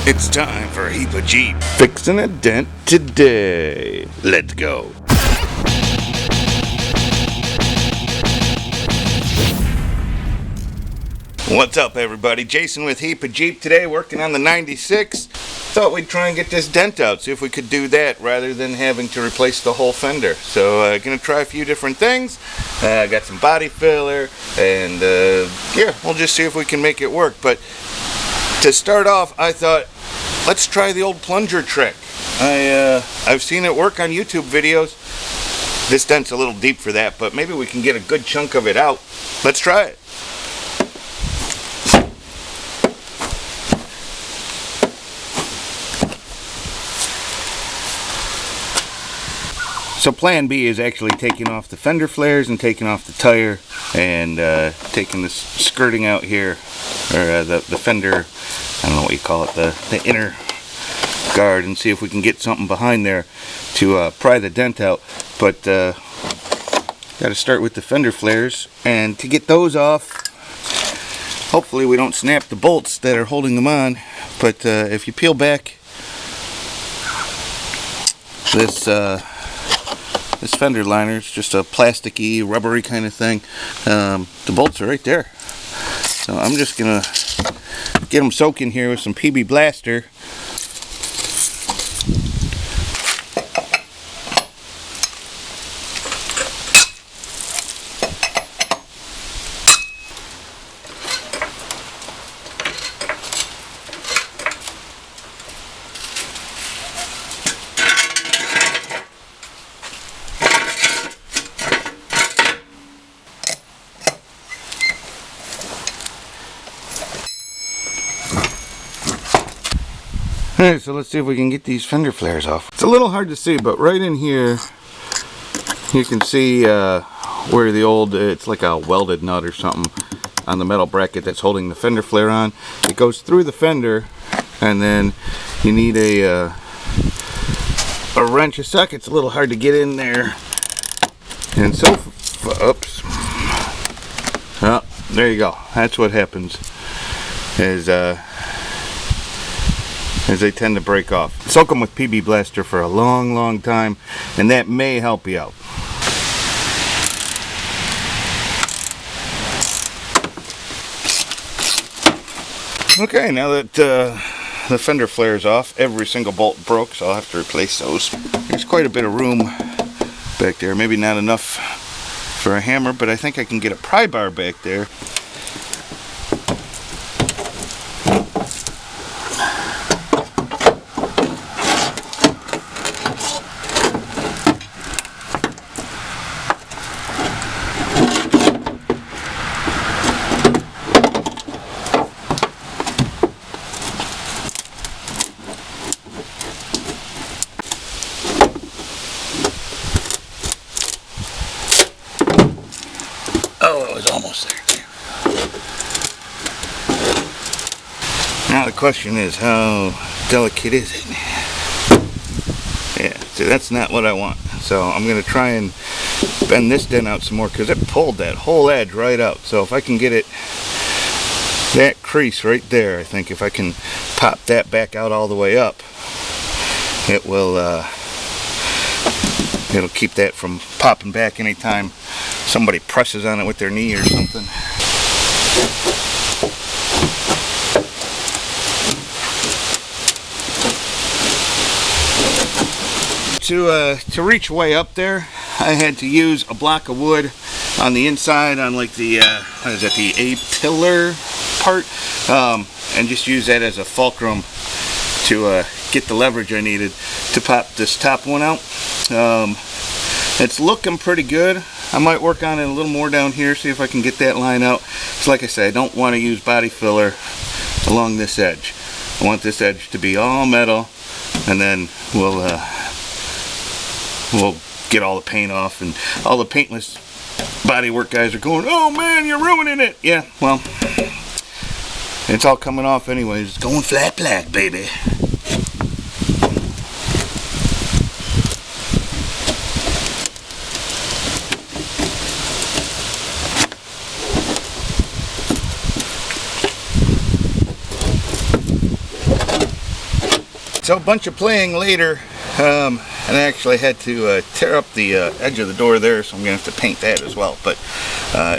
It's time for a heap of Jeep. Fixing a dent today. Let's go. What's up, everybody? Jason with Heap of Jeep today, working on the 96. Thought we'd try and get this dent out, see if we could do that rather than having to replace the whole fender. So gonna try a few different things. I got some body filler, and yeah, we'll just see if we can make it work. But to start off, I thought, let's try the old plunger trick. I've seen it work on YouTube videos. This dent's a little deep for that, but maybe we can get a good chunk of it out. Let's try it. So plan B is actually taking off the fender flares and taking off the tire and taking this skirting out here, or the fender, I don't know what you call it, the inner guard, and see if we can get something behind there to pry the dent out. But got to start with the fender flares, and to get those off, hopefully we don't snap the bolts that are holding them on. But if you peel back this fender liner, it's just a plasticky, rubbery kind of thing. The bolts are right there. So I'm just gonna get them soaking here with some PB Blaster. Alright, so let's see if we can get these fender flares off. It's a little hard to see, but right in here you can see where the old, it's like a welded nut or something on the metal bracket that's holding the fender flare on. It goes through the fender, and then you need a wrench. A suck. It's a little hard to get in there. And so, oops. Oh, there you go. That's what happens. As they tend to break off. Soak them with PB Blaster for a long time, and that may help you out. Okay, now that the fender flare's off, every single bolt broke, so I'll have to replace those. There's quite a bit of room back there. Maybe not enough for a hammer, but I think I can get a pry bar back there. Oh, it was almost there. Now the question is, how delicate is it? Yeah, see, that's not what I want. So I'm going to try and bend this dent out some more, because it pulled that whole edge right out. So if I can get it, that crease right there, I think if I can pop that back out all the way up, it will, it'll keep that from popping back anytime somebody presses on it with their knee or something. To reach way up there, I had to use a block of wood on the inside, on like the what is that, the A-pillar part, and just use that as a fulcrum to get the leverage I needed to pop this top one out. It's looking pretty good. I might work on it a little more down here, see if I can get that line out. So like I said, I don't want to use body filler along this edge. I want this edge to be all metal, and then we'll get all the paint off, and all the paintless bodywork guys are going, "Oh man, you're ruining it." Yeah, well, it's all coming off anyways. It's going flat black, baby. so a bunch of playing later, and I actually had to tear up the edge of the door there, so I'm gonna have to paint that as well. But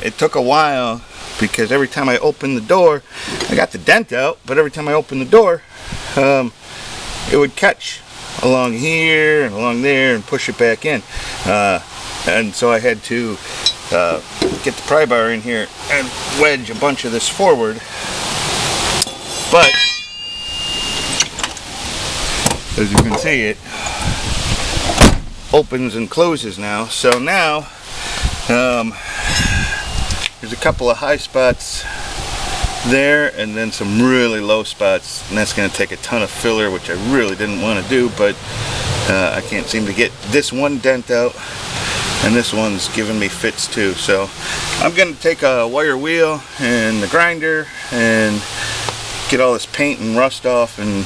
it took a while because every time I opened the door, I got the dent out, but every time I opened the door, it would catch along here and along there and push it back in, and so I had to get the pry bar in here and wedge a bunch of this forward. But as you can see, it opens and closes now. So now there's a couple of high spots there and then some really low spots, and that's going to take a ton of filler, which I really didn't want to do, but I can't seem to get this one dent out, and this one's giving me fits too. So I'm going to take a wire wheel and the grinder and get all this paint and rust off and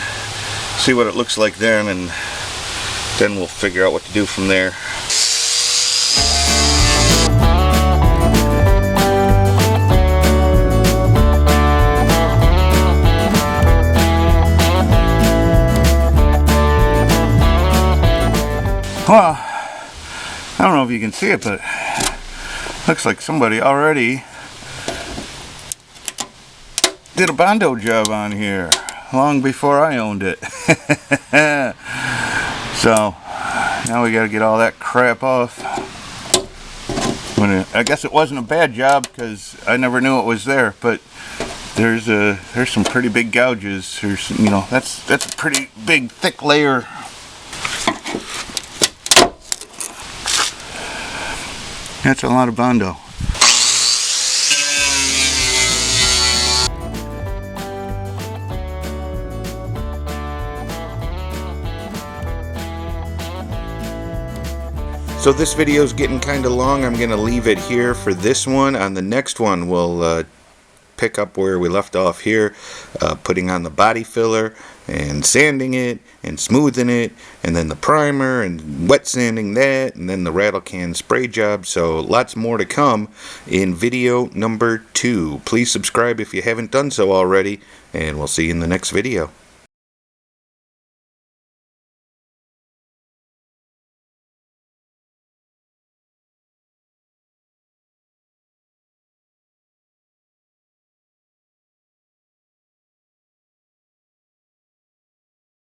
see what it looks like then, and then we'll figure out what to do from there. Well, I don't know if you can see it, but looks like somebody already did a Bondo job on here long before I owned it. So now we got to get all that crap off. I guess it wasn't a bad job because I never knew it was there, but there's some pretty big gouges. There's, you know, that's a pretty big thick layer. That's a lot of Bondo. So this video is getting kind of long. I'm going to leave it here for this one. On the next one, we'll pick up where we left off here, putting on the body filler and sanding it and smoothing it, and then the primer and wet sanding that, and then the rattle can spray job. So lots more to come in video number 2. Please subscribe if you haven't done so already, and we'll see you in the next video.